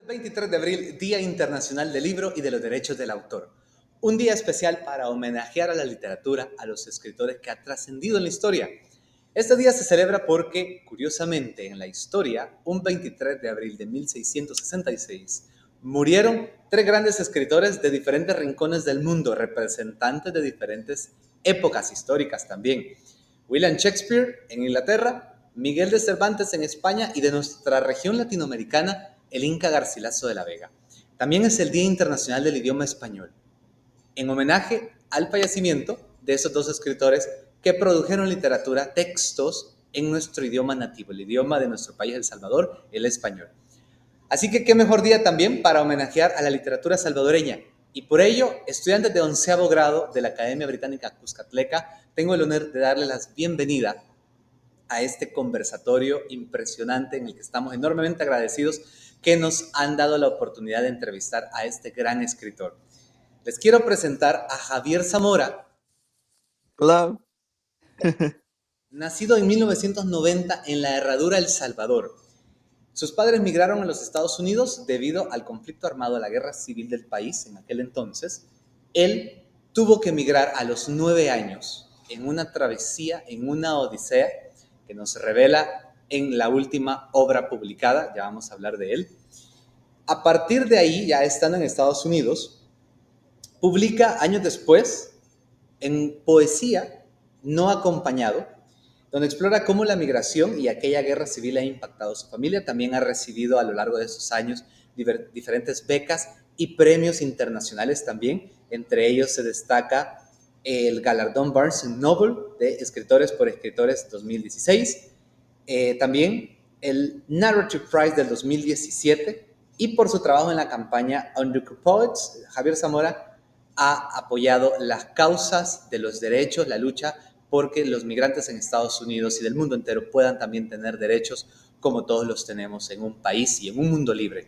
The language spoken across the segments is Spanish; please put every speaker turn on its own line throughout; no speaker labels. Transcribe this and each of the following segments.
23 de abril, Día Internacional del Libro y de los Derechos del Autor. Un día especial para homenajear a la literatura, a los escritores que han trascendido en la historia. Este día se celebra porque, curiosamente, en la historia, un 23 de abril de 1666, murieron tres grandes escritores de diferentes rincones del mundo, representantes de diferentes épocas históricas también. William Shakespeare en Inglaterra, Miguel de Cervantes en España y de nuestra región latinoamericana, el Inca Garcilaso de la Vega. También es el Día Internacional del Idioma Español, en homenaje al fallecimiento de esos dos escritores que produjeron literatura, textos en nuestro idioma nativo, el idioma de nuestro país, El Salvador, el español. Así que qué mejor día también para homenajear a la literatura salvadoreña. Y por ello, estudiantes de 11º grado de la Academia Británica Cuscatleca, tengo el honor de darles la bienvenida a este conversatorio impresionante en el que estamos enormemente agradecidos que nos han dado la oportunidad de entrevistar a este gran escritor. Les quiero presentar a Javier Zamora.
Hola.
Nacido en 1990 en la Herradura, El Salvador. Sus padres migraron a los Estados Unidos debido al conflicto armado, a la guerra civil del país en aquel entonces. Él tuvo que emigrar a los 9 años en una travesía, en una odisea que nos revela en la última obra publicada, ya vamos a hablar de él. A partir de ahí, ya estando en Estados Unidos, publica años después en Poesía no acompañado, donde explora cómo la migración y aquella guerra civil ha impactado a su familia. También ha recibido a lo largo de esos años diferentes becas y premios internacionales también. Entre ellos se destaca el galardón Barnes Noble de Escritores por Escritores 2016, también el Narrative Prize del 2017, y por su trabajo en la campaña Unrecovered Poets, Javier Zamora ha apoyado las causas de los derechos, la lucha porque los migrantes en Estados Unidos y del mundo entero puedan también tener derechos como todos los tenemos en un país y en un mundo libre.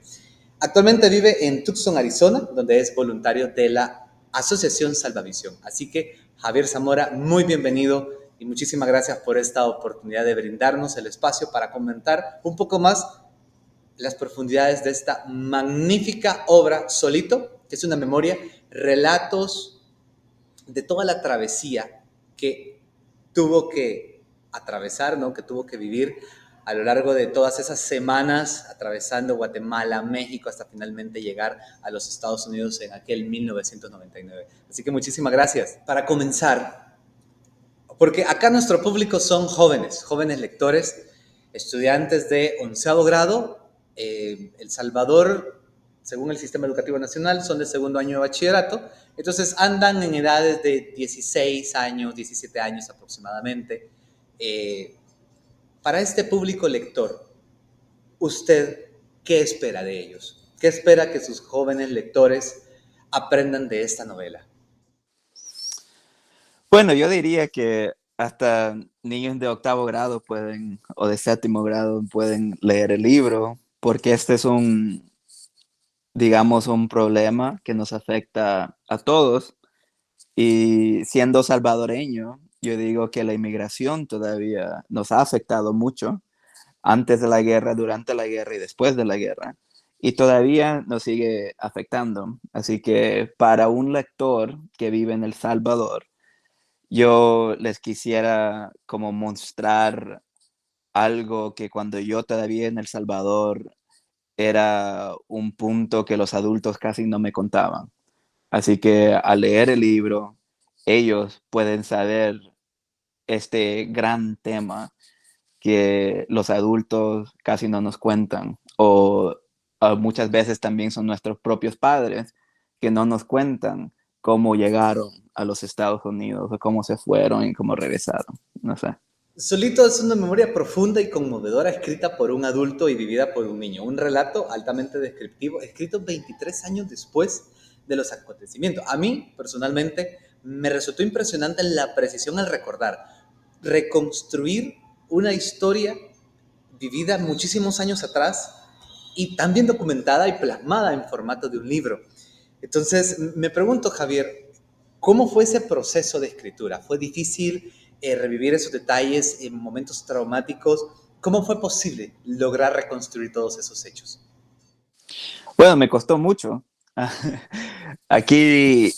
Actualmente vive en Tucson, Arizona, donde es voluntario de la Asociación Salvavisión. Así que, Javier Zamora, muy bienvenido y muchísimas gracias por esta oportunidad de brindarnos el espacio para comentar un poco más las profundidades de esta magnífica obra, Solito, que es una memoria, relatos de toda la travesía que tuvo que atravesar, ¿no? Que tuvo que vivir a lo largo de todas esas semanas, atravesando Guatemala, México, hasta finalmente llegar a los Estados Unidos en aquel 1999. Así que muchísimas gracias. Para comenzar, porque acá nuestro público son jóvenes, jóvenes lectores, estudiantes de 11º grado. El Salvador, según el Sistema Educativo Nacional, son de segundo año de bachillerato. Entonces andan en edades de 16 años, 17 años aproximadamente. Para este público lector, ¿usted qué espera de ellos? ¿Qué espera que sus jóvenes lectores aprendan de esta novela?
Bueno, yo diría que hasta niños de 8º grado pueden, o de 7º grado pueden leer el libro, porque este es digamos, un problema que nos afecta a todos. Y siendo salvadoreño, yo digo que la inmigración todavía nos ha afectado mucho, antes de la guerra, durante la guerra y después de la guerra. Y todavía nos sigue afectando. Así que para un lector que vive en El Salvador, yo les quisiera como mostrar algo que cuando yo todavía en El Salvador era un punto que los adultos casi no me contaban. Así que al leer el libro, ellos pueden saber este gran tema que los adultos casi no nos cuentan, o muchas veces también son nuestros propios padres que no nos cuentan cómo llegaron a los Estados Unidos, o cómo se fueron y cómo regresaron, no sé.
Solito es una memoria profunda y conmovedora escrita por un adulto y vivida por un niño. Un relato altamente descriptivo, escrito 23 años después de los acontecimientos. A mí, personalmente, me resultó impresionante la precisión al recordar, reconstruir una historia vivida muchísimos años atrás y también documentada y plasmada en formato de un libro. Entonces, me pregunto, Javier, ¿cómo fue ese proceso de escritura? ¿Fue difícil revivir esos detalles en momentos traumáticos? ¿Cómo fue posible lograr reconstruir todos esos hechos?
Bueno, me costó mucho. Aquí,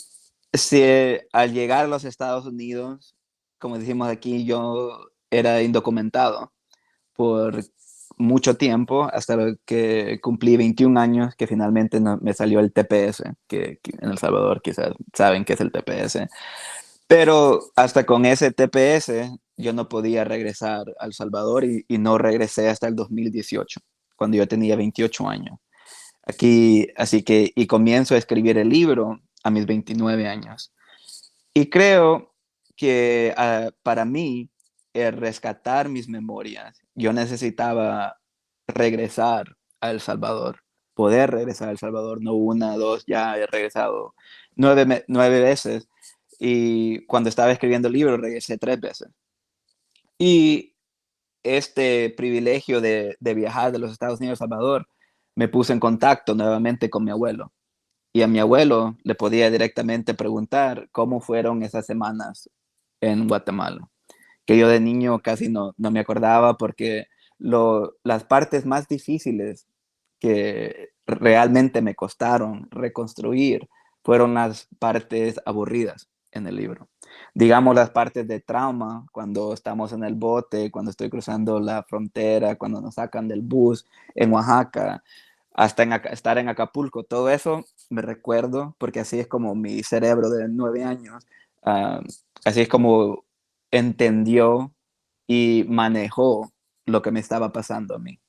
sí, al llegar a los Estados Unidos, como decimos aquí, yo era indocumentado por mucho tiempo, hasta que cumplí 21 años, que finalmente me salió el TPS, que en El Salvador quizás saben qué es el TPS. Pero hasta con ese TPS yo no podía regresar a El Salvador y no regresé hasta el 2018, cuando yo tenía 28 años. Aquí, así que, y comienzo a escribir el libro a mis 29 años. Y creo que para mí, el rescatar mis memorias, yo necesitaba regresar a El Salvador, poder regresar a El Salvador, no una, dos, ya he regresado 9 veces. Y cuando estaba escribiendo el libro, regresé 3 veces. Y este privilegio de viajar de los Estados Unidos a El Salvador me puso en contacto nuevamente con mi abuelo. Y a mi abuelo le podía directamente preguntar cómo fueron esas semanas en Guatemala, que yo de niño casi no me acordaba porque las partes más difíciles que realmente me costaron reconstruir fueron las partes aburridas en el libro. Digamos las partes de trauma, cuando estamos en el bote, cuando estoy cruzando la frontera, cuando nos sacan del bus en Oaxaca, hasta estar en Acapulco, todo eso me recuerdo porque así es como mi cerebro de 9 años, uh, así es como entendió y manejó lo que me estaba pasando a mí.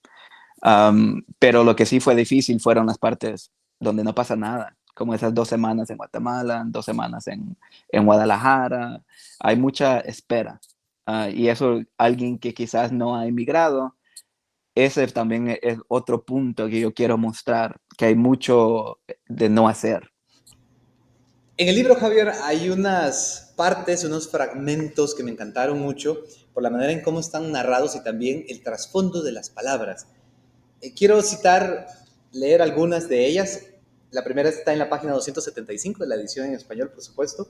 Pero lo que sí fue difícil fueron las partes donde no pasa nada, como esas 2 semanas en Guatemala, 2 semanas en Guadalajara. Hay mucha espera. Y eso, alguien que quizás no ha emigrado, ese también es otro punto que yo quiero mostrar, que hay mucho de no hacer.
En el libro, Javier, hay unas partes, unos fragmentos que me encantaron mucho por la manera en cómo están narrados y también el trasfondo de las palabras. Quiero citar, leer algunas de ellas. La primera está en la página 275 de la edición en español, por supuesto.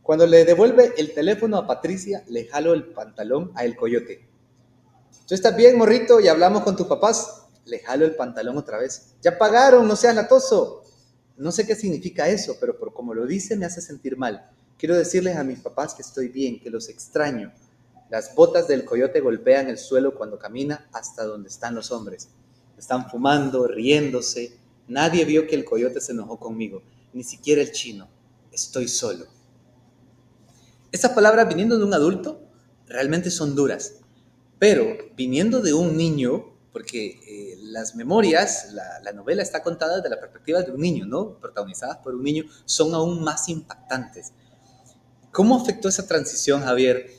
Cuando le devuelve el teléfono a Patricia, le jalo el pantalón a El Coyote. ¿Tú estás bien, morrito? ¿Y hablamos con tus papás? Le jalo el pantalón otra vez. Ya pagaron, no seas latoso. No sé qué significa eso, pero por como lo dice me hace sentir mal. Quiero decirles a mis papás que estoy bien, que los extraño. Las botas del coyote golpean el suelo cuando camina hasta donde están los hombres. Están fumando, riéndose. Nadie vio que el coyote se enojó conmigo, ni siquiera el chino. Estoy solo. Estas palabras viniendo de un adulto realmente son duras, pero viniendo de un niño, porque las memorias, la novela está contada desde la perspectiva de un niño, ¿no? Protagonizadas por un niño, son aún más impactantes. ¿Cómo afectó esa transición, Javier,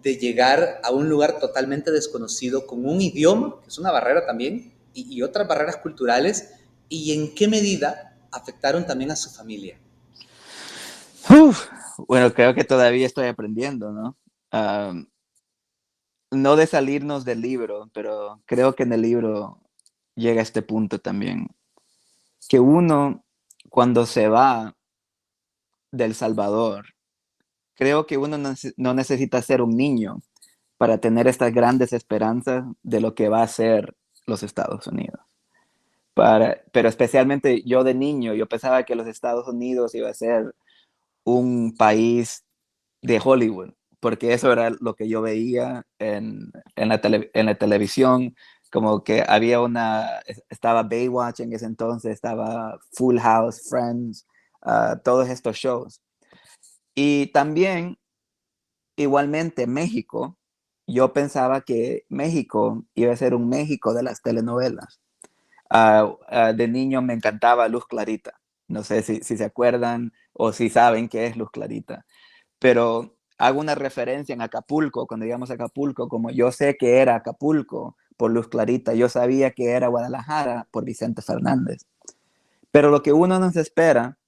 de llegar a un lugar totalmente desconocido con un idioma, que es una barrera también, y otras barreras culturales, y en qué medida afectaron también a su familia?
Uf, bueno, creo que todavía estoy aprendiendo, ¿no? Um, no de salirnos del libro, pero creo que en el libro llega a este punto también, que uno cuando se va del Salvador, creo que uno no necesita ser un niño para tener estas grandes esperanzas de lo que va a ser los Estados Unidos. Pero especialmente yo de niño, yo pensaba que los Estados Unidos iba a ser un país de Hollywood, porque eso era lo que yo veía en la televisión, como que había estaba Baywatch en ese entonces, estaba Full House, Friends, todos estos shows. Y también, igualmente, México, yo pensaba que México iba a ser un México de las telenovelas. De niño me encantaba Luz Clarita. No sé si se acuerdan o si saben qué es Luz Clarita, pero hago una referencia en Acapulco, cuando llegamos a Acapulco, como yo sé que era Acapulco por Luz Clarita, yo sabía que era Guadalajara por Vicente Fernández. Pero lo que uno nos espera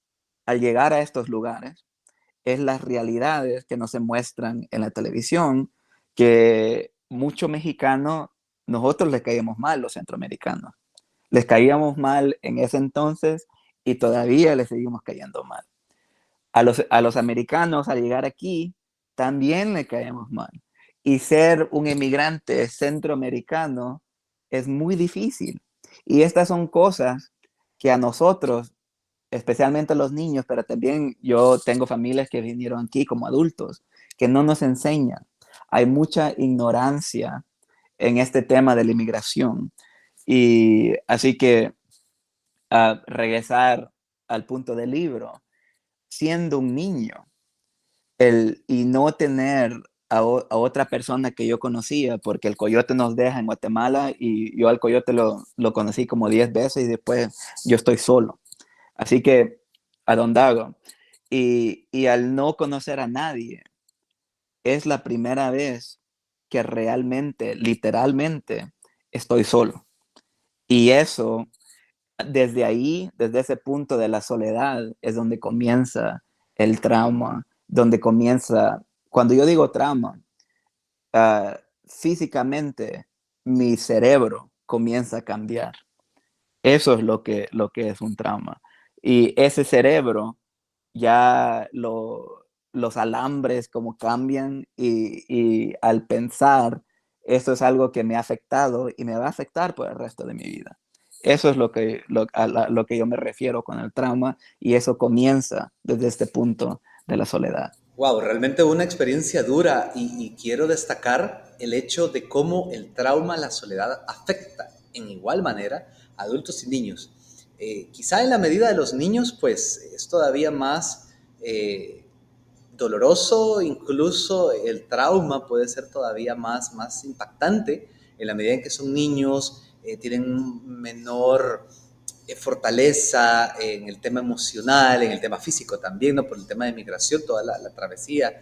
al llegar a estos lugares es las realidades que no se muestran en la televisión, que mucho mexicano, nosotros les caíamos mal, los centroamericanos. Les caíamos mal en ese entonces y todavía les seguimos cayendo mal. A los americanos al llegar aquí también le caemos mal. Y ser un emigrante centroamericano es muy difícil. Y estas son cosas que a nosotros, especialmente a los niños, pero también yo tengo familias que vinieron aquí como adultos, que no nos enseñan. Hay mucha ignorancia en este tema de la inmigración. Y así que regresar al punto del libro, siendo un niño, y no tener a otra persona que yo conocía, porque el coyote nos deja en Guatemala y yo al coyote lo conocí como 10 veces y después yo estoy solo. Así que a Dago. Y al no conocer a nadie, es la primera vez que realmente, literalmente, estoy solo. Y eso, desde ahí, desde ese punto de la soledad, es donde comienza el trauma, donde comienza, cuando yo digo trauma, físicamente mi cerebro comienza a cambiar. Eso es lo que es un trauma. Y ese cerebro ya los alambres como cambian y al pensar, eso es algo que me ha afectado y me va a afectar por el resto de mi vida. Eso es lo que yo me refiero con el trauma y eso comienza desde este punto de la soledad.
Wow, realmente una experiencia dura y quiero destacar el hecho de cómo el trauma, la soledad afecta en igual manera a adultos y niños. Quizá en la medida de los niños, pues es todavía más doloroso, incluso el trauma puede ser todavía más impactante en la medida en que son niños, tienen un menor fortaleza en el tema emocional, en el tema físico también, ¿no? Por el tema de migración, toda la travesía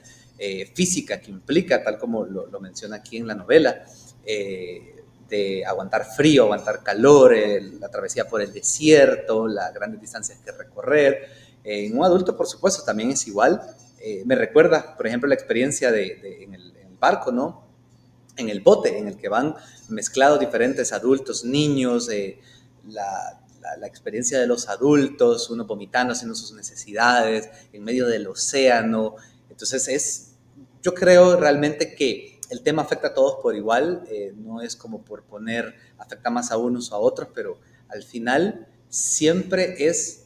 física que implica, tal como lo menciona aquí en la novela, de aguantar frío, aguantar calor, la travesía por el desierto, las grandes distancias que recorrer. En un adulto, por supuesto, también es igual. Me recuerda, por ejemplo, la experiencia en el barco, ¿no? En el bote, en el que van mezclados diferentes adultos, niños, la experiencia de los adultos, uno vomitando, haciendo sus necesidades, en medio del océano. Entonces, yo creo realmente que el tema afecta a todos por igual, no es como por poner, afecta más a unos o a otros, pero al final siempre es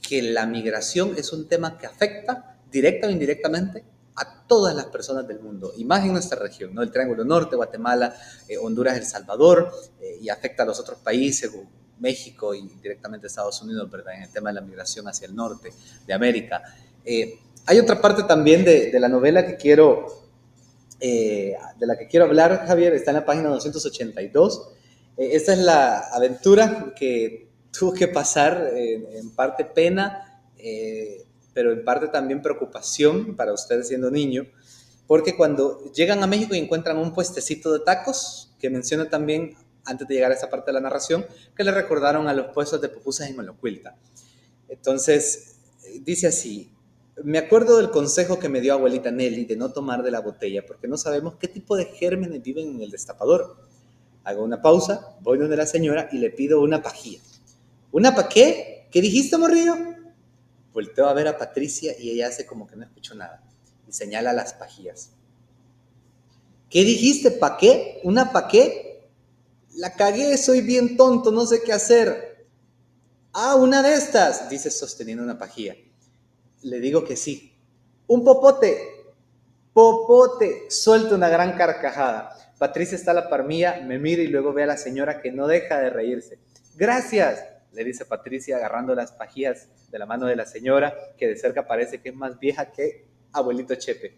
que la migración es un tema que afecta directa o indirectamente a todas las personas del mundo, y más en nuestra región, ¿no? El Triángulo Norte, Guatemala, Honduras, El Salvador, y afecta a los otros países, México y directamente Estados Unidos, ¿verdad? En el tema de la migración hacia el norte de América. Hay otra parte también de la novela de la que quiero hablar, Javier, está en la página 282. Esta es la aventura que tuvo que pasar, en parte pena, pero en parte también preocupación para usted siendo niño, porque cuando llegan a México y encuentran un puestecito de tacos, que menciona también antes de llegar a esa parte de la narración, que le recordaron a los puestos de pupusas en Molocuilta. Entonces, dice así: me acuerdo del consejo que me dio abuelita Nelly de no tomar de la botella, porque no sabemos qué tipo de gérmenes viven en el destapador. Hago una pausa, voy donde la señora y le pido una pajilla. ¿Una pa' qué? ¿Qué dijiste, morrillo? Volteo a ver a Patricia y ella hace como que no escuchó nada y señala las pajillas. ¿Qué dijiste? ¿Pa' qué? ¿Una pa' qué? La cagué, soy bien tonto, no sé qué hacer. Ah, una de estas, dice sosteniendo una pajilla. Le digo que sí. Un popote. Popote. Suelta una gran carcajada. Patricia está a la par mía, me mira y luego ve a la señora que no deja de reírse. Gracias, le dice Patricia agarrando las pajillas de la mano de la señora, que de cerca parece que es más vieja que abuelito Chepe.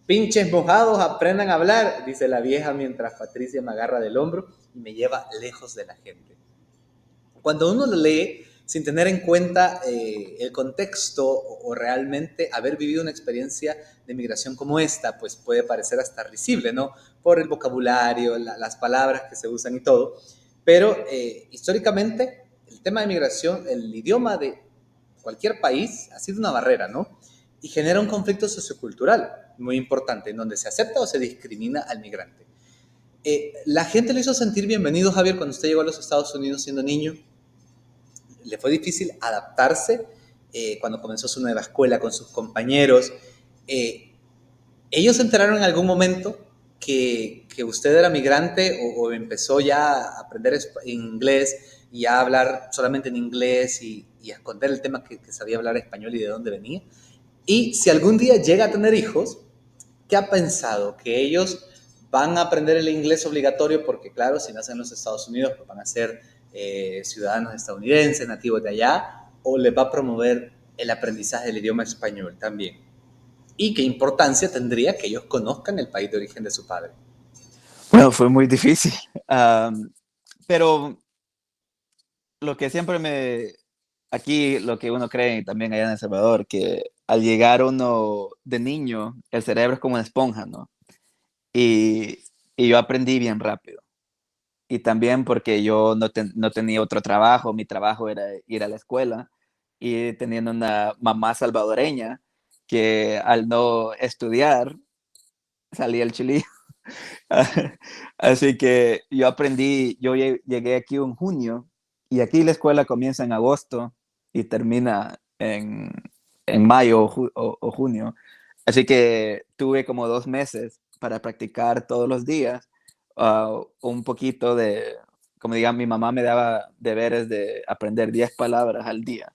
Pinches mojados, aprendan a hablar, dice la vieja mientras Patricia me agarra del hombro y me lleva lejos de la gente. Cuando uno lo lee sin tener en cuenta el contexto o realmente haber vivido una experiencia de migración como esta, pues puede parecer hasta risible, ¿no? Por el vocabulario, las palabras que se usan y todo. Pero históricamente el tema de migración, el idioma de cualquier país ha sido una barrera, ¿no? Y genera un conflicto sociocultural muy importante en donde se acepta o se discrimina al migrante. La gente lo hizo sentir bienvenido, Javier, cuando usted llegó a los Estados Unidos siendo niño. Le fue difícil adaptarse cuando comenzó su nueva escuela con sus compañeros. Eh, ¿Ellos se enteraron en algún momento que usted era migrante o empezó ya a aprender inglés y ya hablar solamente en inglés y esconder el tema que sabía hablar español y de dónde venía. Y si algún día llega a tener hijos, ¿qué ha pensado? Que ellos van a aprender el inglés obligatorio porque, claro, si nacen en los Estados Unidos, pues van a ser ciudadanos estadounidenses, nativos de allá, o les va a promover el aprendizaje del idioma español también. ¿Y qué importancia tendría que ellos conozcan el país de origen de su padre?
Bueno, fue muy difícil, pero lo que siempre aquí lo que uno cree también allá en El Salvador, que al llegar uno de niño, el cerebro es como una esponja, ¿no? Y, y yo aprendí bien rápido. Y también porque yo no tenía otro trabajo, mi trabajo era ir a la escuela y teniendo una mamá salvadoreña que al no estudiar salía el chilillo. Así que yo aprendí, yo llegué aquí en junio y aquí la escuela comienza en agosto y termina en mayo o junio. Así que tuve como 2 meses para practicar todos los días un poquito de, como digan, mi mamá me daba deberes de aprender 10 palabras al día.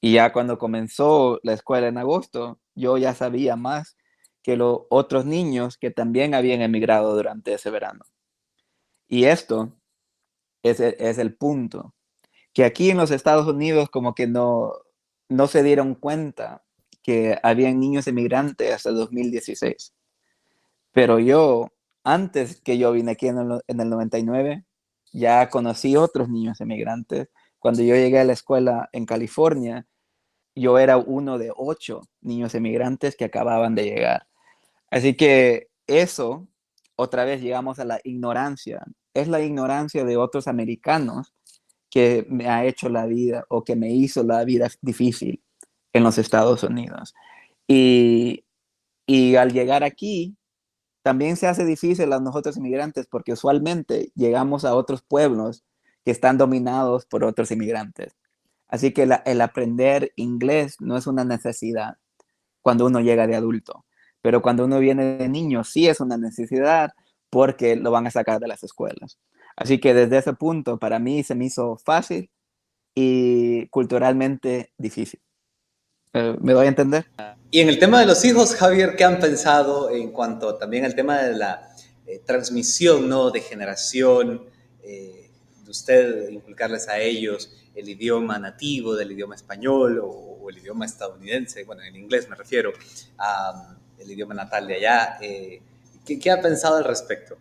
Y ya cuando comenzó la escuela en agosto, yo ya sabía más que los otros niños que también habían emigrado durante ese verano. Y esto es el punto, que aquí en los Estados Unidos como que no se dieron cuenta que habían niños emigrantes hasta el 2016. Pero yo, antes que yo vine aquí en el 99, ya conocí otros niños emigrantes. Cuando yo llegué a la escuela en California, yo era uno de 8 niños emigrantes que acababan de llegar. Así que eso, otra vez llegamos a la ignorancia. Es la ignorancia de otros americanos que me ha hecho la vida o que me hizo la vida difícil en los Estados Unidos. Y, y al llegar aquí, también se hace difícil a nosotros inmigrantes porque usualmente llegamos a otros pueblos que están dominados por otros inmigrantes. Así que el aprender inglés no es una necesidad cuando uno llega de adulto, pero cuando uno viene de niño sí es una necesidad porque lo van a sacar de las escuelas. Así que desde ese punto para mí se me hizo fácil y culturalmente difícil. ¿Me doy a entender?
Y en el tema de los hijos, Javier, ¿qué han pensado en cuanto también al tema de la transmisión, ¿no? De generación, de usted inculcarles a ellos el idioma nativo del idioma español o el idioma estadounidense, bueno, en inglés me refiero, el idioma natal de allá? ¿Qué ha pensado al respecto?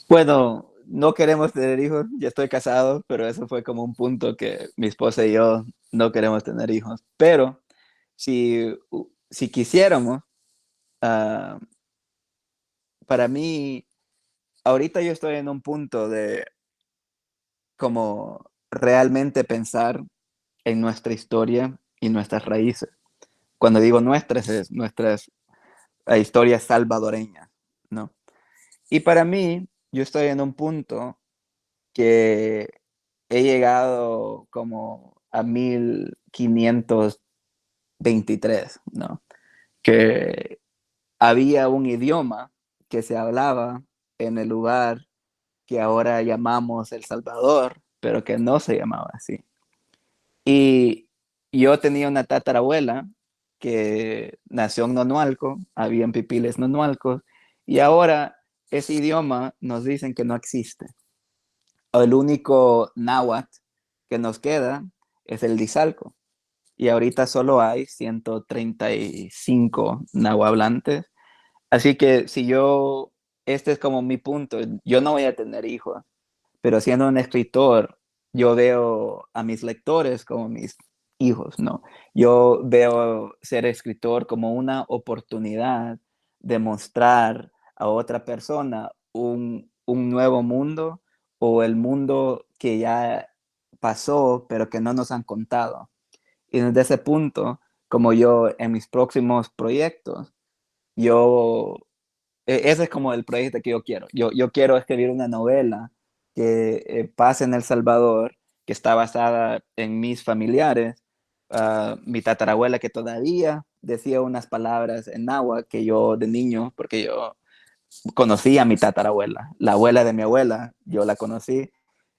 Bueno, no queremos tener hijos, ya estoy casado, pero eso fue como un punto que mi esposa y yo no queremos tener hijos. Pero si quisiéramos, ah, para mí, ahorita yo estoy en un punto de como realmente pensar en nuestra historia y nuestras raíces. Cuando digo nuestras, es nuestras historias salvadoreñas, ¿no? Y para mí, yo estoy en un punto que he llegado como a 1523, ¿no? Que había un idioma que se hablaba en el lugar que ahora llamamos El Salvador, pero que no se llamaba así. Y yo tenía una tatarabuela que nació en Nonualco, habían pipiles nonualcos, y ahora ese idioma nos dicen que no existe. El único náhuatl que nos queda es el Dizalco. Y ahorita solo hay 135 nahuablantes. Así que este es como mi punto, yo no voy a tener hijos, pero siendo un escritor, yo veo a mis lectores como mis hijos, ¿no? Yo veo ser escritor como una oportunidad de mostrar a otra persona un nuevo mundo o el mundo que ya pasó, pero que no nos han contado. Y desde ese punto, como yo en mis próximos proyectos, yo ese es como el proyecto que yo quiero. Yo quiero escribir una novela que pase en El Salvador, que está basada en mis familiares, mi tatarabuela que todavía decía unas palabras en náhuatl que yo de niño, porque yo conocí a mi tatarabuela, la abuela de mi abuela, yo la conocí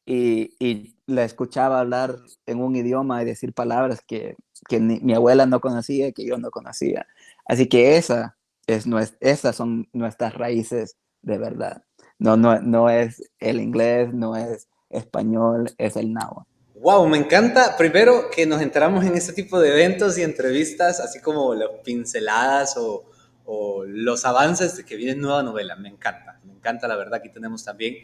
y la escuchaba hablar en un idioma y decir palabras que mi abuela no conocía, que yo no conocía. Así que esas son nuestras raíces de verdad. No es el inglés, no es español, es el náhuatl.
Wow, me encanta primero que nos enteramos en este tipo de eventos y entrevistas, así como las pinceladas o los avances de que viene nueva novela. Me encanta la verdad. Aquí tenemos también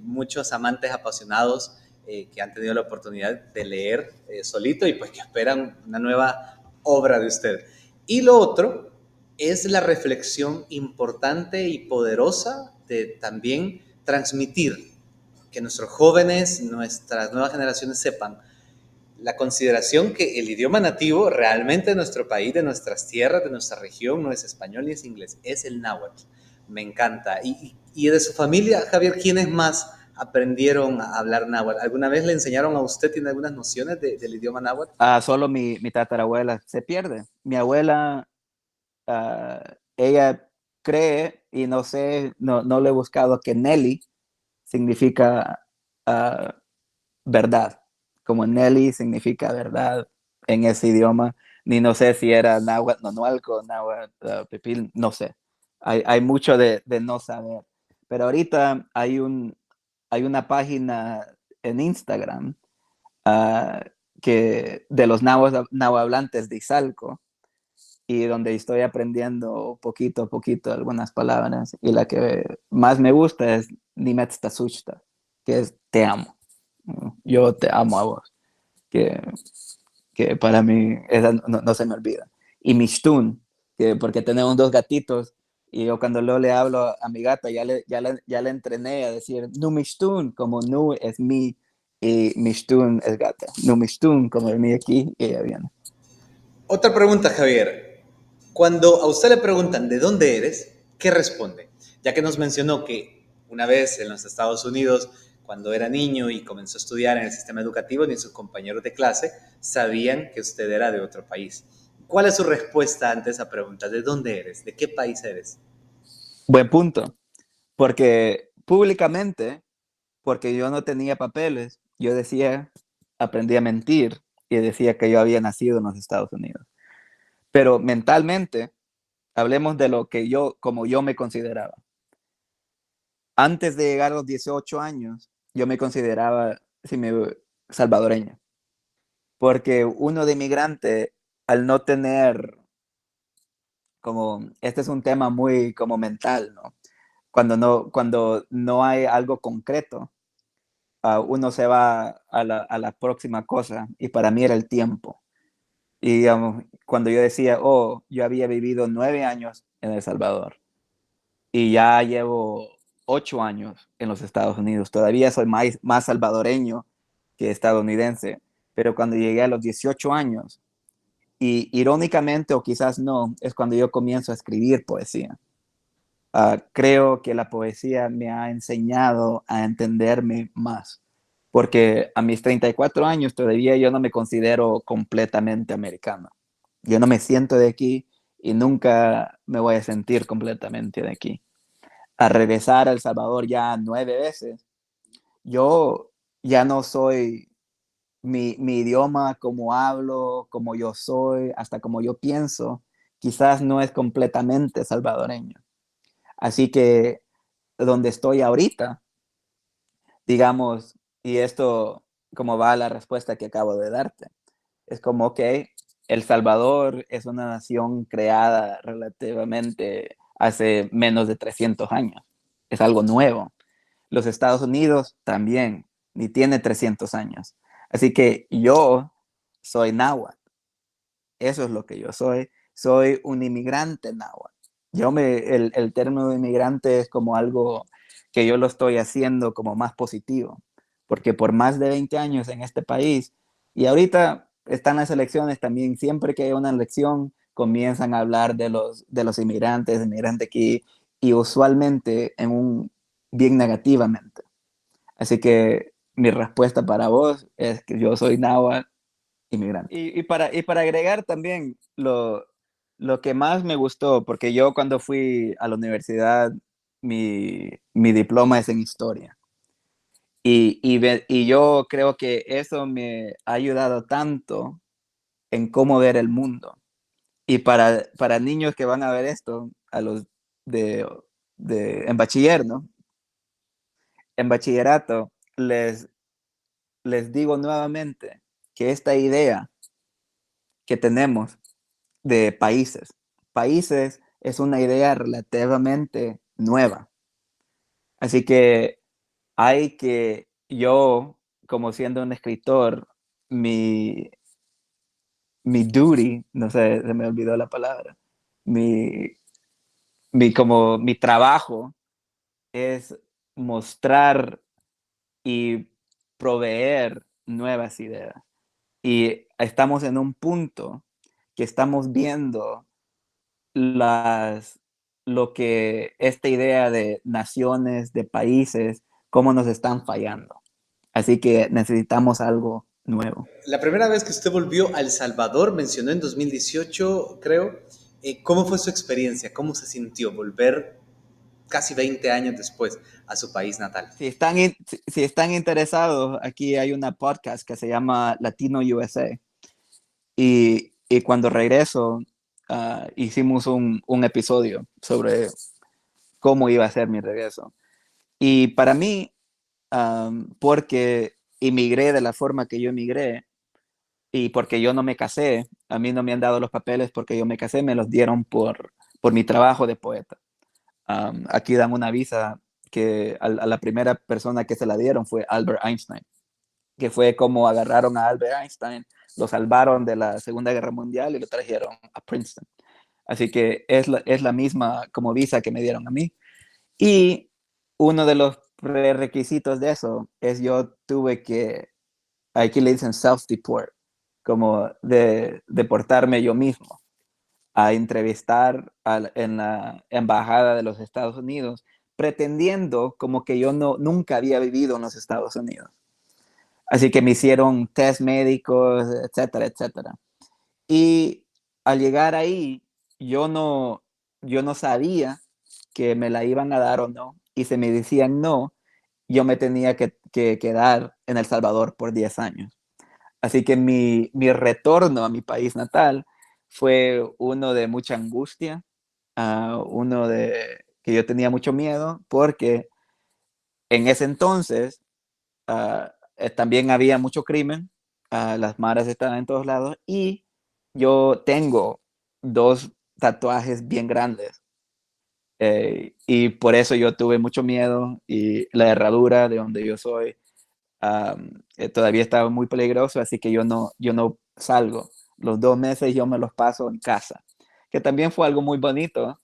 muchos amantes apasionados que han tenido la oportunidad de leer solito y pues que esperan una nueva obra de usted. Y lo otro es la reflexión importante y poderosa de también transmitir que nuestros jóvenes, nuestras nuevas generaciones sepan la consideración que el idioma nativo realmente de nuestro país, de nuestras tierras, de nuestra región, no es español ni es inglés, es el náhuatl. Me encanta. Y de su familia, Javier, ¿quiénes más aprendieron a hablar náhuatl? ¿Alguna vez le enseñaron a usted, tiene algunas nociones del idioma náhuatl?
Solo mi tatarabuela se pierde. Mi abuela, ella cree, y no sé, no le he buscado, que Nelly significa verdad, como Nelly significa verdad en ese idioma, ni no sé si era náhuatl nonualco, náhuatl pipil, no sé. Hay mucho de no saber. Pero ahorita hay una página en Instagram uh, de los nahuablantes de Izalco, y donde estoy aprendiendo poquito a poquito algunas palabras, y la que más me gusta es Nimetztasuchta, que es te amo. Yo te amo a vos, que, que para mí esa no se me olvida. Y Mishtun, que porque tenemos dos gatitos, y yo cuando le hablo a mi gata, ya le entrené a decir Nu Mishtun, como Nu es mi, y Mishtun es gata. Nu Mishtun, como el mi aquí, y ella viene.
Otra pregunta, Javier. Cuando a usted le preguntan de dónde eres, ¿qué responde? Ya que nos mencionó que una vez en los Estados Unidos, cuando era niño y comenzó a estudiar en el sistema educativo, ni sus compañeros de clase sabían que usted era de otro país. ¿Cuál es su respuesta ante esa pregunta? ¿De dónde eres? ¿De qué país eres?
Buen punto, porque públicamente, porque yo no tenía papeles, yo decía, aprendí a mentir y decía que yo había nacido en los Estados Unidos. Pero mentalmente, hablemos de lo que como yo me consideraba. Antes de llegar a los 18 años, yo me consideraba salvadoreño, porque uno de inmigrante, al no tener este es un tema muy como mental, ¿no? Cuando no hay algo concreto, uno se va a la próxima cosa, y para mí era el tiempo. Y digamos, cuando yo decía, oh, yo había vivido 9 años en El Salvador y ya llevo 8 años en los Estados Unidos, todavía soy más salvadoreño que estadounidense, pero cuando llegué a los 18 años, y irónicamente o quizás no, es cuando yo comienzo a escribir poesía. Creo que la poesía me ha enseñado a entenderme más, porque a mis 34 años todavía yo no me considero completamente americano. Yo no me siento de aquí y nunca me voy a sentir completamente de aquí. A regresar a El Salvador ya 9 veces, yo ya no soy mi idioma, como hablo, como yo soy, hasta como yo pienso, quizás no es completamente salvadoreño. Así que donde estoy ahorita, digamos, y esto como va a la respuesta que acabo de darte, es como que El Salvador es una nación creada relativamente hace menos de 300 años. Es algo nuevo. Los Estados Unidos también, ni tiene 300 años. Así que yo soy náhuatl. Eso es lo que yo soy. Soy un inmigrante náhuatl. El término de inmigrante es como algo que yo lo estoy haciendo como más positivo, porque por más de 20 años en este país, y ahorita están las elecciones también, siempre que hay una elección comienzan a hablar de los inmigrantes aquí, y usualmente bien negativamente. Así que mi respuesta para vos es que yo soy náhuatl inmigrante. Y para agregar también lo que más me gustó, porque yo cuando fui a la universidad, mi diploma es en historia. Y yo creo que eso me ha ayudado tanto en cómo ver el mundo. Y para niños que van a ver esto, a los de, en bachiller, ¿no? En bachillerato, les digo nuevamente que esta idea que tenemos de países es una idea relativamente nueva. Así que hay que yo, como siendo un escritor, mi, mi duty, no sé, se me olvidó la palabra, mi, como mi trabajo es mostrar y proveer nuevas ideas. Y estamos en un punto que estamos viendo las, lo que esta idea de naciones, de países, cómo nos están fallando. Así que necesitamos algo nuevo.
La primera vez que usted volvió a El Salvador, mencionó en 2018, creo, ¿cómo fue su experiencia? ¿Cómo se sintió volver casi 20 años después a su país natal?
Si están interesados, aquí hay una podcast que se llama Latino USA. Y cuando regreso, hicimos un episodio sobre cómo iba a ser mi regreso. Y para mí, porque emigré de la forma que yo emigré y porque yo no me casé, a mí no me han dado los papeles porque yo me casé, me los dieron por mi trabajo de poeta. Aquí dan una visa que a la primera persona que se la dieron fue Albert Einstein, que fue como agarraron a Albert Einstein, lo salvaron de la Segunda Guerra Mundial y lo trajeron a Princeton. Así que es la misma como visa que me dieron a mí. Y uno de los prerequisitos de eso es yo tuve que, aquí le dicen self-deport, como de deportarme yo mismo a entrevistar en la embajada de los Estados Unidos, pretendiendo como que yo nunca había vivido en los Estados Unidos. Así que me hicieron test médicos, etcétera, etcétera. Y al llegar ahí, yo no, yo no sabía que me la iban a dar o no. Y si me decían no, yo me tenía que quedar en El Salvador por 10 años. Así que mi retorno a mi país natal fue uno de mucha angustia, uno de que yo tenía mucho miedo, porque en ese entonces también había mucho crimen, las maras estaban en todos lados y yo tengo dos tatuajes bien grandes. Y por eso yo tuve mucho miedo y la herradura de donde yo soy todavía estaba muy peligroso, así que yo no salgo. Los 2 meses yo me los paso en casa, que también fue algo muy bonito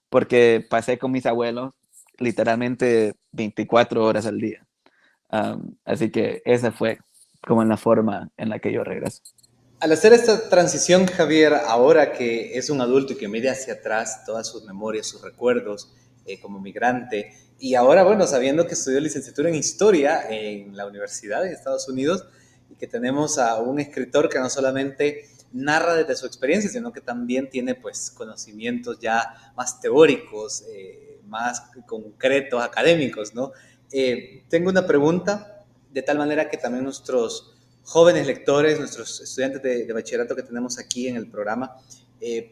porque pasé con mis abuelos literalmente 24 horas al día. Así que esa fue como en la forma en la que yo regreso.
Al hacer esta transición, Javier, ahora que es un adulto y que mira hacia atrás todas sus memorias, sus recuerdos como migrante, y ahora, bueno, sabiendo que estudió licenciatura en Historia en la Universidad de Estados Unidos y que tenemos a un escritor que no solamente narra desde su experiencia, sino que también tiene pues conocimientos ya más teóricos, más concretos, académicos, ¿no? Tengo una pregunta de tal manera que también nuestros jóvenes lectores, nuestros estudiantes de bachillerato que tenemos aquí en el programa,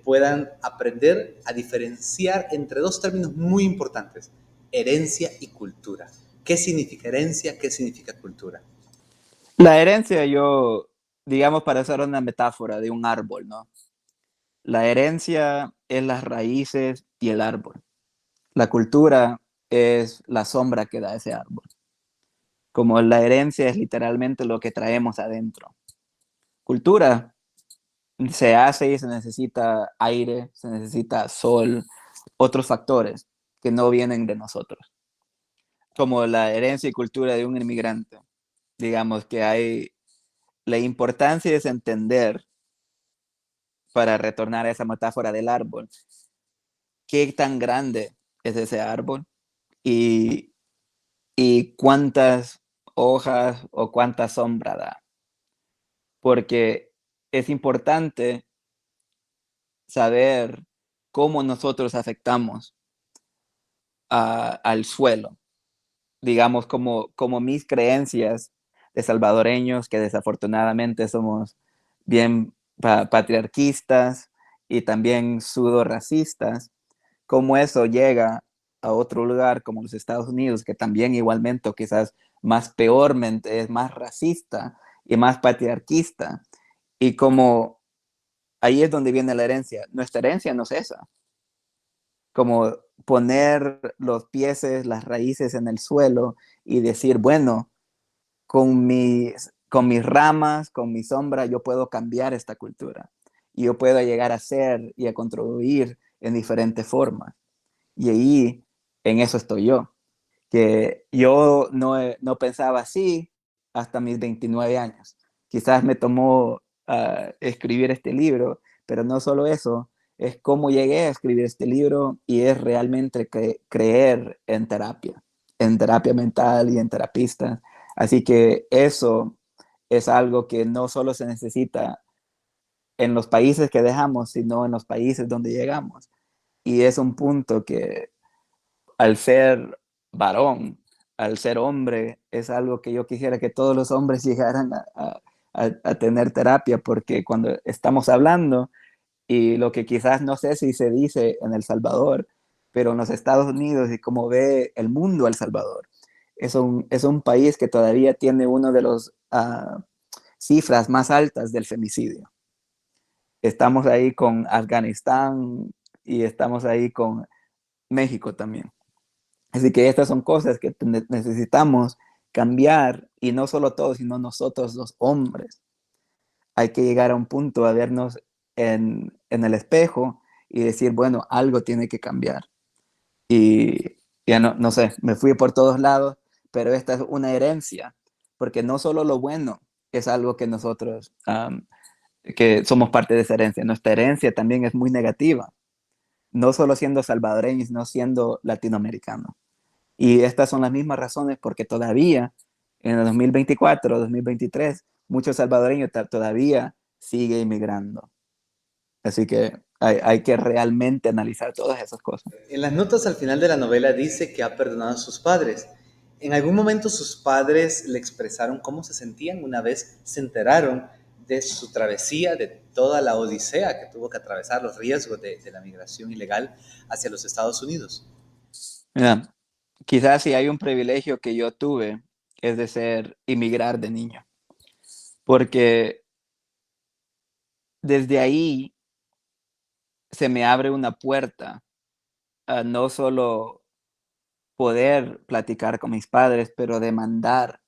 puedan aprender a diferenciar entre dos términos muy importantes, herencia y cultura. ¿Qué significa herencia? ¿Qué significa cultura?
La herencia, yo, digamos, para hacer una metáfora de un árbol, ¿no? La herencia es las raíces y el árbol. La cultura es la sombra que da ese árbol. Como la herencia es literalmente lo que traemos adentro. Cultura se hace y se necesita aire, se necesita sol, otros factores que no vienen de nosotros. Como la herencia y cultura de un inmigrante. Digamos que hay, la importancia es entender, para retornar a esa metáfora del árbol, qué tan grande es ese árbol y, y cuántas hojas o cuánta sombra da. Porque es importante saber cómo nosotros afectamos al suelo. digamos, como mis creencias de salvadoreños, que desafortunadamente somos bien patriarquistas y también racistas, cómo eso llega a otro lugar como los Estados Unidos, que también igualmente o quizás más peormente es más racista y más patriarquista, y como ahí es donde viene la herencia. Nuestra herencia no es esa, como poner los pies, las raíces en el suelo y decir, bueno, con mis ramas, con mi sombra, yo puedo cambiar esta cultura y yo puedo llegar a ser y a contribuir en diferentes formas. Y ahí, en eso estoy yo, que yo no pensaba así hasta mis 29 años. Quizás me tomó escribir este libro, pero no solo eso, es cómo llegué a escribir este libro y es realmente creer en terapia mental y en terapistas. Así que eso es algo que no solo se necesita en los países que dejamos, sino en los países donde llegamos. Y es un punto que al ser varón, al ser hombre, es algo que yo quisiera que todos los hombres llegaran a tener terapia, porque cuando estamos hablando, y lo que quizás no sé si se dice en El Salvador, pero en los Estados Unidos y como ve el mundo El Salvador, es un país que todavía tiene uno de los cifras más altas del femicidio. Estamos ahí con Afganistán y estamos ahí con México también. Así que estas son cosas que necesitamos cambiar y no solo todos, sino nosotros los hombres. Hay que llegar a un punto a vernos en el espejo y decir, bueno, algo tiene que cambiar. Y ya no sé, me fui por todos lados, pero esta es una herencia, porque no solo lo bueno es algo que nosotros, que somos parte de esa herencia, nuestra herencia también es muy negativa, no solo siendo salvadoreños, no siendo latinoamericanos. Y estas son las mismas razones porque todavía en el 2024, 2023, muchos salvadoreños todavía sigue inmigrando. Así que hay que realmente analizar todas esas cosas.
En las notas al final de la novela dice que ha perdonado a sus padres. ¿En algún momento sus padres le expresaron cómo se sentían una vez se enteraron de su travesía, de toda la odisea que tuvo que atravesar, los riesgos de la migración ilegal hacia los Estados Unidos?
Mira, quizás si hay un privilegio que yo tuve es de ser inmigrar de niño, porque desde ahí se me abre una puerta a no solo poder platicar con mis padres, pero demandar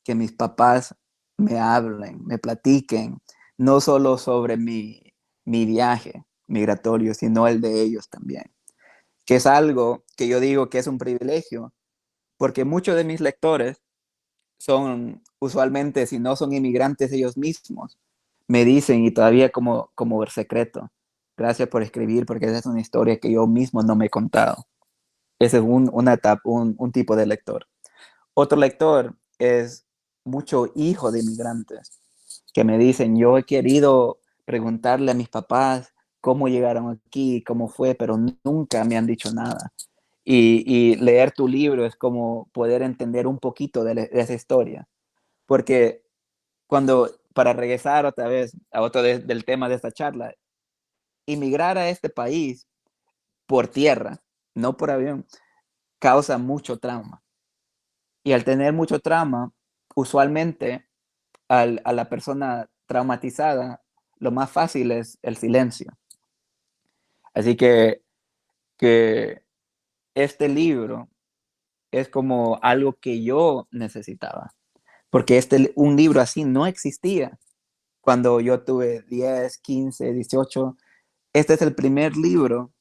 que mis papás me hablen, me platiquen, no solo sobre mi viaje migratorio, sino el de ellos también, que es algo que yo digo que es un privilegio, porque muchos de mis lectores son usualmente, si no son inmigrantes ellos mismos, me dicen y todavía como secreto, gracias por escribir porque esa es una historia que yo mismo no me he contado. Ese es una etapa, un tipo de lector. Otro lector es mucho hijo de inmigrantes que me dicen, yo he querido preguntarle a mis papás cómo llegaron aquí, cómo fue, pero nunca me han dicho nada. Y leer tu libro es como poder entender un poquito de esa historia. Porque para regresar otra vez a otro del tema de esta charla, inmigrar a este país por tierra, no por avión, causa mucho trauma. Y al tener mucho trauma, usualmente a la persona traumatizada, lo más fácil es el silencio. Así que este libro es como algo que yo necesitaba, porque un libro así no existía cuando yo tuve 10, 15, 18. Este es el primer libro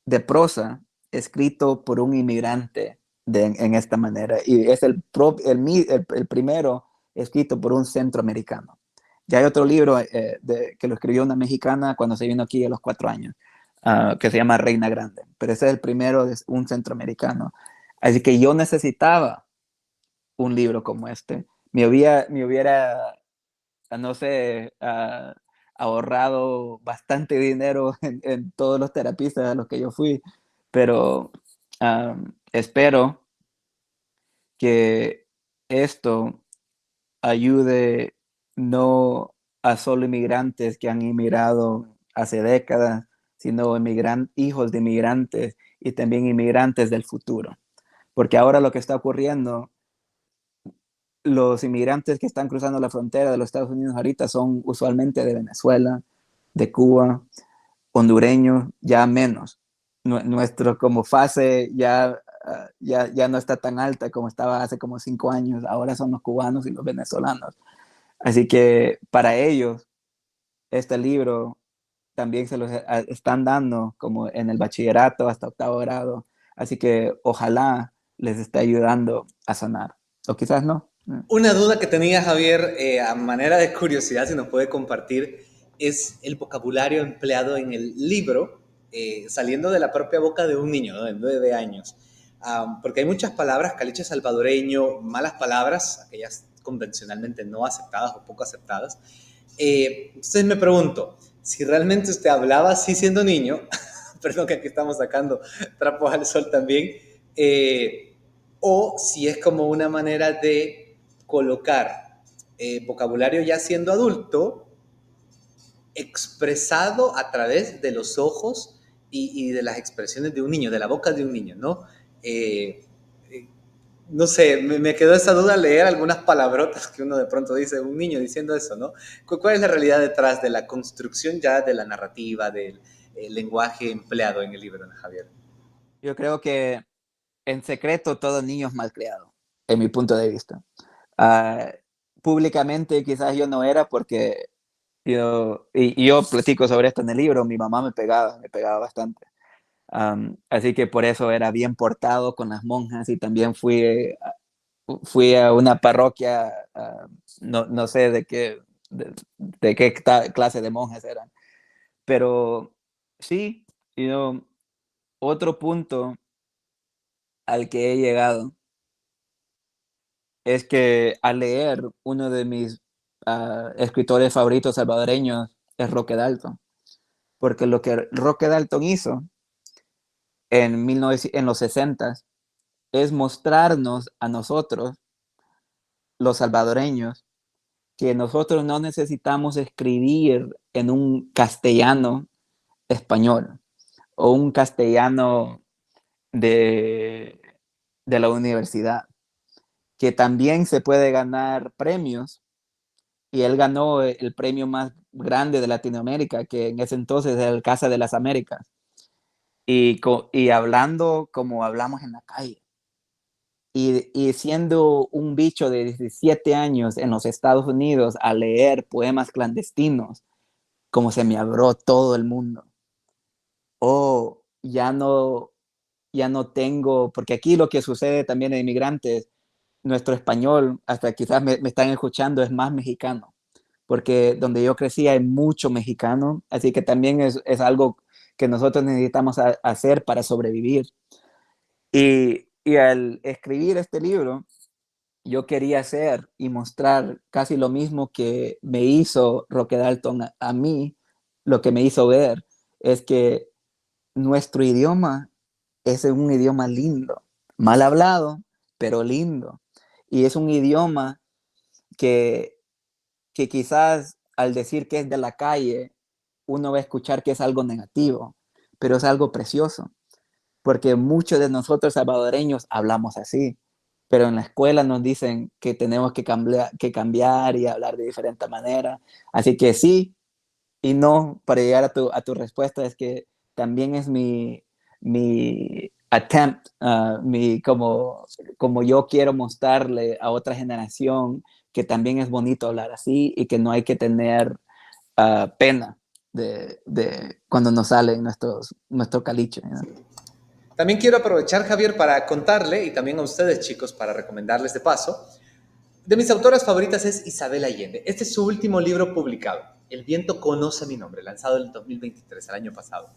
de prosa escrito por un inmigrante en esta manera. Y es el primero escrito por un centroamericano. Ya hay otro libro que lo escribió una mexicana cuando se vino aquí a los 4 años, que se llama Reina Grande, pero ese es el primero de un centroamericano. Así que yo necesitaba un libro como este. Me hubiera no sé, ahorrado bastante dinero en todos los terapistas a los que yo fui, pero espero que esto ayude no a solo inmigrantes que han inmigrado hace décadas, sino hijos de inmigrantes y también inmigrantes del futuro. Porque ahora lo que está ocurriendo, los inmigrantes que están cruzando la frontera de los Estados Unidos ahorita son usualmente de Venezuela, de Cuba, hondureños, ya menos. Nuestro como fase ya no está tan alta como estaba hace como 5 años. Ahora son los cubanos y los venezolanos. Así que para ellos, este libro también se los están dando como en el bachillerato hasta 8º grado. Así que ojalá les esté ayudando a sanar. O quizás no.
Una duda que tenía Javier, a manera de curiosidad, si nos puede compartir, es el vocabulario empleado en el libro, saliendo de la propia boca de un niño, ¿no? De 9 años. Porque hay muchas palabras, caliche salvadoreño, malas palabras, aquellas convencionalmente no aceptadas o poco aceptadas. Entonces me pregunto, si realmente usted hablaba así siendo niño, perdón que aquí estamos sacando trapos al sol también, o si es como una manera de colocar vocabulario ya siendo adulto, expresado a través de los ojos y de las expresiones de un niño, de la boca de un niño, ¿no? Eh, eh, no sé, me quedó esa duda al leer algunas palabrotas que uno de pronto dice, un niño diciendo eso, ¿no? ¿Cuál es la realidad detrás de la construcción ya de la narrativa, del lenguaje empleado en el libro, Javier?
Yo creo que en secreto todo niño es malcriado, en mi punto de vista. Ah, Públicamente quizás yo no era porque y yo platico sobre esto en el libro, mi mamá me pegaba bastante. Así que por eso era bien portado con las monjas y también fui a una parroquia, no sé de qué clase de monjas eran, pero sí, otro punto al que he llegado es que al leer uno de mis escritores favoritos salvadoreños es Roque Dalton, porque lo que Roque Dalton hizo en los 60 es mostrarnos a nosotros, los salvadoreños, que nosotros no necesitamos escribir en un castellano español o un castellano de, de la universidad, que también se puede ganar premios, y él ganó el premio más grande de Latinoamérica, que en ese entonces era el Casa de las Américas, y hablando como hablamos en la calle. Y siendo un bicho de 17 años en los Estados Unidos a leer poemas clandestinos, como se me abrió todo el mundo. Oh, ya no tengo, porque aquí lo que sucede también en inmigrantes, nuestro español, hasta quizás me están escuchando, es más mexicano, porque donde yo crecí hay mucho mexicano, así que también es algo que nosotros necesitamos hacer para sobrevivir. Y al escribir este libro, yo quería hacer y mostrar casi lo mismo que me hizo Roque Dalton a mí, lo que me hizo ver es que nuestro idioma es un idioma lindo, mal hablado, pero lindo. Y es un idioma que, que quizás al decir que es de la calle, uno va a escuchar que es algo negativo, pero es algo precioso, porque muchos de nosotros salvadoreños hablamos así, pero en la escuela nos dicen que tenemos que cambiar y hablar de diferente manera. Así que sí y no, para llegar a tu respuesta, es que también es mi attempt, como yo quiero mostrarle a otra generación que también es bonito hablar así y que no hay que tener pena de cuando nos sale nuestro caliche, ¿no?
También quiero aprovechar, Javier, para contarle, y también a ustedes, chicos, para recomendarles de paso, de mis autoras favoritas es Isabel Allende. Este es su último libro publicado, El viento conoce mi nombre, lanzado en el 2023, el año pasado.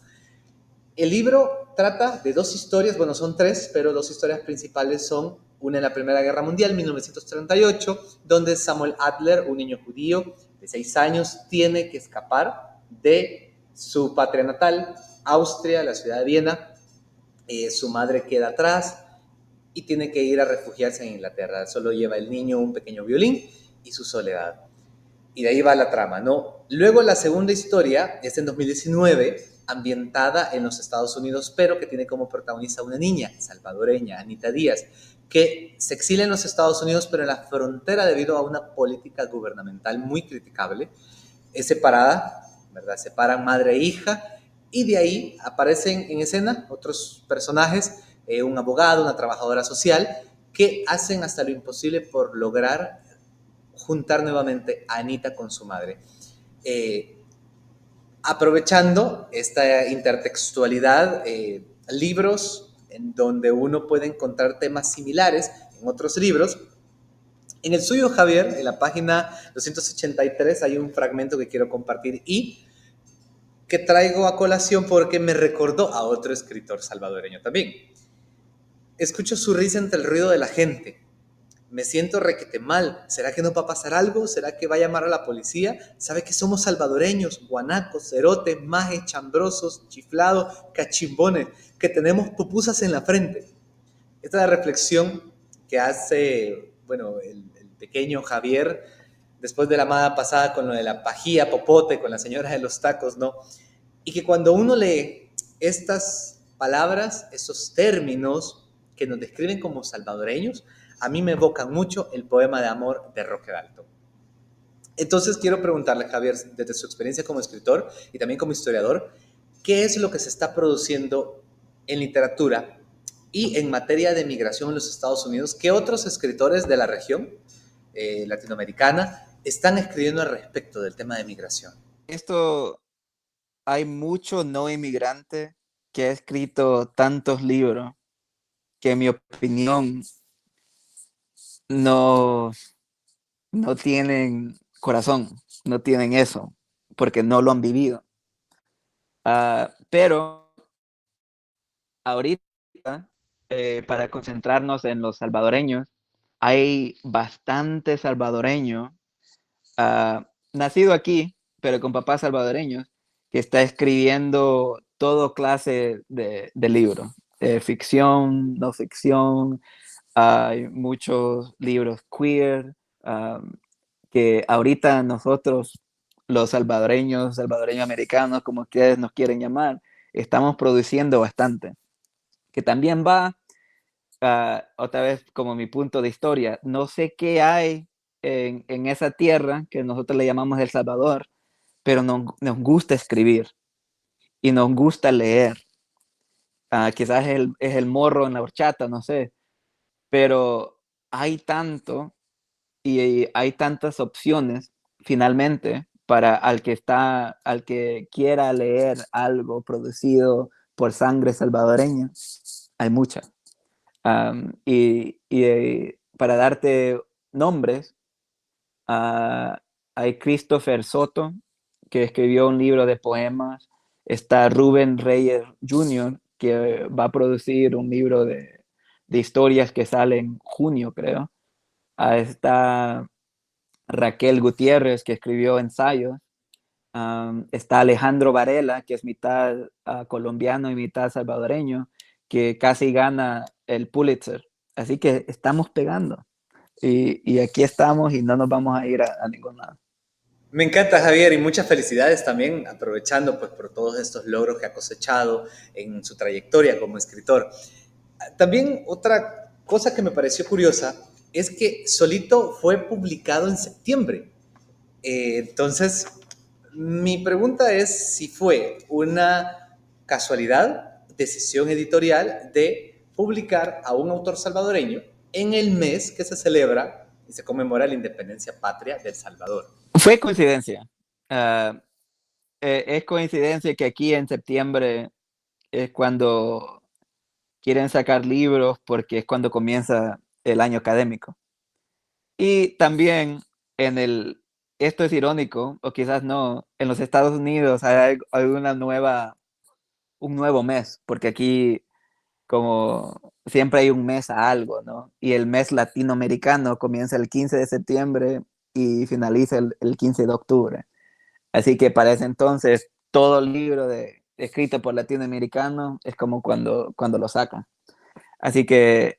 El libro trata de dos historias, bueno, son tres, pero dos historias principales son una en la Primera Guerra Mundial, 1938, donde Samuel Adler, un niño judío de 6 años, tiene que escapar de su patria natal, Austria, la ciudad de Viena. Su madre queda atrás y tiene que ir a refugiarse en Inglaterra. Solo lleva el niño un pequeño violín y su soledad. Y de ahí va la trama, ¿no? Luego la segunda historia es en 2019, ambientada en los Estados Unidos, pero que tiene como protagonista una niña salvadoreña, Anita Díaz, que se exilia en los Estados Unidos, pero en la frontera debido a una política gubernamental muy criticable. Es separada, ¿verdad? Separan madre e hija, y de ahí aparecen en escena otros personajes, un abogado, una trabajadora social, que hacen hasta lo imposible por lograr juntar nuevamente a Anita con su madre. Eh, Aprovechando esta intertextualidad, libros en donde uno puede encontrar temas similares en otros libros. En el suyo, Javier, en la página 283 hay un fragmento que quiero compartir y que traigo a colación porque me recordó a otro escritor salvadoreño también. Escucho su risa entre el ruido de la gente. Me siento requete mal. ¿Será que nos va a pasar algo? ¿Será que va a llamar a la policía? ¿Sabe que somos salvadoreños, guanacos, cerotes, majes, chambrosos, chiflados, cachimbones, que tenemos pupusas en la frente? Esta es la reflexión que hace, bueno, el pequeño Javier después de la amada pasada con lo de la pajía, popote, con la señora de los tacos, ¿no? Y que cuando uno lee estas palabras, esos términos que nos describen como salvadoreños, a mí me evocan mucho el poema de amor de Roque Dalton. Entonces quiero preguntarle, Javier, desde su experiencia como escritor y también como historiador, ¿qué es lo que se está produciendo en literatura y en materia de migración en los Estados Unidos? ¿Qué otros escritores de la región latinoamericana están escribiendo al respecto del tema de migración?
Esto, hay mucho no inmigrante que ha escrito tantos libros que en mi opinión no, no tienen corazón, no tienen eso, porque no lo han vivido. Pero ahorita, para concentrarnos en los salvadoreños, hay bastante salvadoreño, nacido aquí, pero con papás salvadoreños, que está escribiendo todo clase de libros, ficción, no ficción. Hay muchos libros queer, que ahorita nosotros, los salvadoreños, salvadoreños americanos, como ustedes nos quieren llamar, estamos produciendo bastante. Que también va, otra vez como mi punto de historia, no sé qué hay en esa tierra que nosotros le llamamos El Salvador, pero nos gusta escribir y nos gusta leer. Quizás es el morro en la horchata, no sé, pero hay tanto y hay tantas opciones finalmente para al que quiera leer algo producido por sangre salvadoreña, hay mucha. Para darte nombres, hay Christopher Soto, que escribió un libro de poemas. Está Rubén Reyes Jr., que va a producir un libro de historias que sale en junio, creo. Está Raquel Gutiérrez, que escribió ensayos. Está Alejandro Varela, que es mitad colombiano y mitad salvadoreño, que casi gana el Pulitzer. Así que estamos pegando. Y aquí estamos y no nos vamos a ir a ningún lado.
Me encanta, Javier, y muchas felicidades también, aprovechando pues por todos estos logros que ha cosechado en su trayectoria como escritor. También otra cosa que me pareció curiosa es que Solito fue publicado en septiembre. Entonces, mi pregunta es si fue una casualidad, decisión editorial de publicar a un autor salvadoreño en el mes que se celebra y se conmemora la independencia patria del Salvador.
Fue coincidencia. Uh, es coincidencia que aquí en septiembre es cuando quieren sacar libros porque es cuando comienza el año académico. Y también esto es irónico, o quizás no, en los Estados Unidos hay un nuevo mes, porque aquí como siempre hay un mes a algo, ¿no? Y el mes latinoamericano comienza el 15 de septiembre y finaliza el 15 de octubre. Así que para ese entonces, todo libro escrito por latinoamericanos es como cuando lo sacan. Así que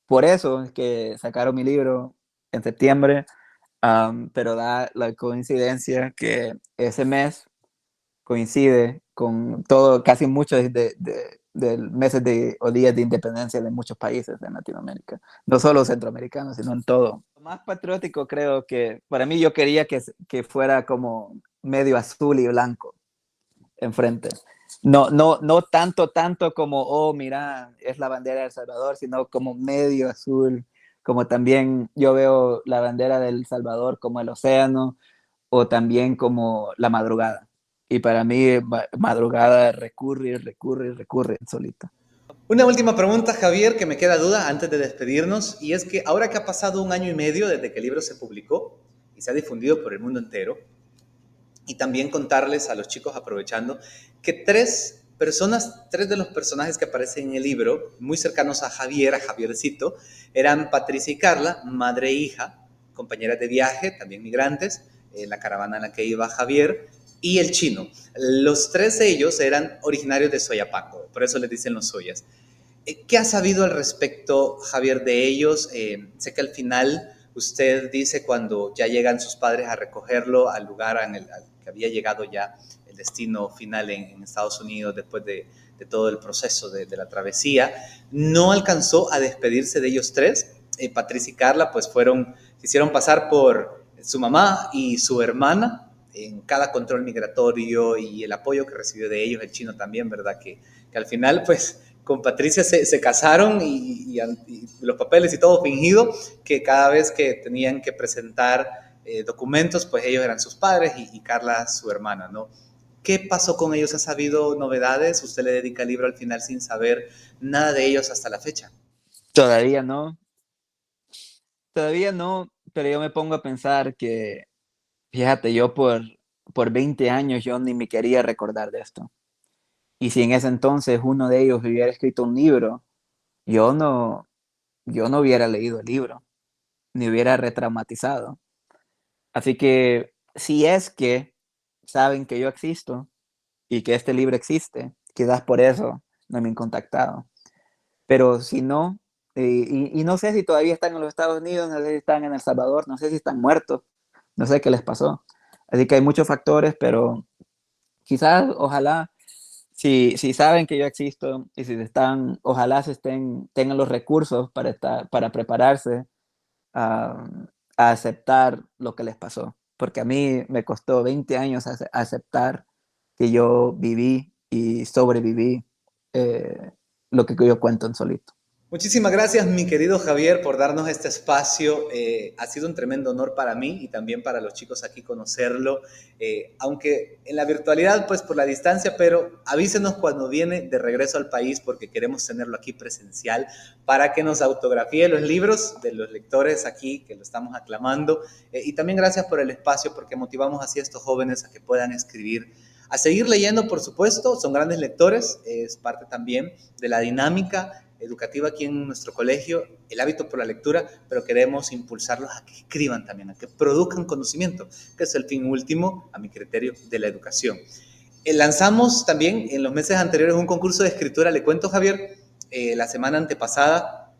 por eso es que sacaron mi libro en septiembre, pero da la coincidencia que ese mes coincide con todo, casi muchos de meses o días de independencia de muchos países en Latinoamérica, no solo centroamericanos, sino en todo. Lo más patriótico creo que, para mí yo quería que fuera como medio azul y blanco enfrente. No tanto como, oh, mira, es la bandera de El Salvador, sino como medio azul, como también yo veo la bandera del Salvador como el océano, o también como la madrugada. Y para mí, madrugada recurre solita.
Una última pregunta, Javier, que me queda duda antes de despedirnos, y es que ahora que ha pasado un año y medio desde que el libro se publicó y se ha difundido por el mundo entero, y también contarles a los chicos, aprovechando, que tres de los personajes que aparecen en el libro, muy cercanos a Javier, a Javiercito, eran Patricia y Carla, madre e hija, compañeras de viaje, también migrantes, en la caravana en la que iba Javier, y el chino. Los tres de ellos eran originarios de Soyapango, por eso les dicen los Soyas. ¿Qué ha sabido al respecto, Javier, de ellos? Sé que al final usted dice cuando ya llegan sus padres a recogerlo al lugar al que había llegado ya el destino final en Estados Unidos después de todo el proceso de la travesía, no alcanzó a despedirse de ellos tres. Patricia y Carla pues se hicieron pasar por su mamá y su hermana en cada control migratorio y el apoyo que recibió de ellos, el chino también, ¿verdad? Que al final pues con Patricia se casaron y los papeles y todo fingido, que cada vez que tenían que presentar documentos, pues ellos eran sus padres y Carla su hermana, ¿no? ¿Qué pasó con ellos? ¿Ha sabido novedades? ¿Usted le dedica el libro al final sin saber nada de ellos hasta la fecha?
Todavía no, todavía no, pero yo me pongo a pensar que, fíjate, yo por 20 años yo ni me quería recordar de esto. Y si en ese entonces uno de ellos hubiera escrito un libro, yo no, yo no hubiera leído el libro, ni hubiera retraumatizado. Así que si es que saben que yo existo y que este libro existe, quizás por eso no me han contactado. Pero si no, y no sé si todavía están en los Estados Unidos, no sé si están en El Salvador, no sé si están muertos, no sé qué les pasó. Así que hay muchos factores, pero quizás, ojalá, si saben que yo existo y si están, ojalá tengan los recursos para prepararse a, a aceptar lo que les pasó. Porque a mí me costó 20 años aceptar que yo viví y sobreviví lo que yo cuento en Solito.
Muchísimas gracias, mi querido Javier, por darnos este espacio. Ha sido un tremendo honor para mí y también para los chicos aquí conocerlo, aunque en la virtualidad, pues por la distancia, pero avísenos cuando viene de regreso al país porque queremos tenerlo aquí presencial para que nos autografíe los libros de los lectores aquí que lo estamos aclamando. Y también gracias por el espacio porque motivamos así a estos jóvenes a que puedan escribir. A seguir leyendo, por supuesto, son grandes lectores, es parte también de la dinámica educativa aquí en nuestro colegio, el hábito por la lectura, pero queremos impulsarlos a que escriban también, a que produzcan conocimiento, que es el fin último, a mi criterio, de la educación. Lanzamos también en los meses anteriores un concurso de escritura, le cuento, Javier, la semana antepasada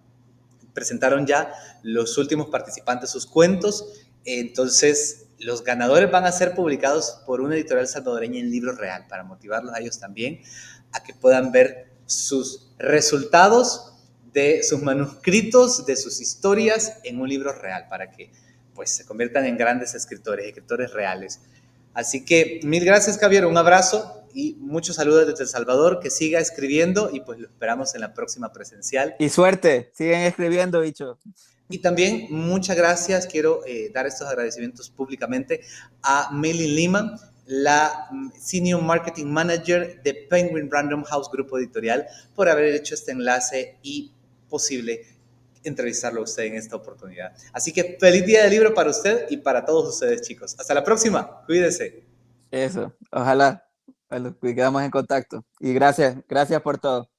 presentaron ya los últimos participantes sus cuentos, entonces los ganadores van a ser publicados por una editorial salvadoreña en libro real, para motivarlos a ellos también a que puedan ver sus resultados de sus manuscritos, de sus historias en un libro real, para que pues se conviertan en grandes escritores reales. Así que mil gracias, Javier, un abrazo y muchos saludos desde El Salvador, que siga escribiendo y pues lo esperamos en la próxima presencial.
Y suerte, siguen escribiendo, bicho.
Y también muchas gracias, quiero dar estos agradecimientos públicamente a Meilin Lima, la Senior Marketing Manager de Penguin Random House Grupo Editorial, por haber hecho este enlace y posible entrevistarlo a usted en esta oportunidad. Así que feliz día del libro para usted y para todos ustedes, chicos. Hasta la próxima, cuídense.
Eso, ojalá, quedamos en contacto. Y gracias por todo.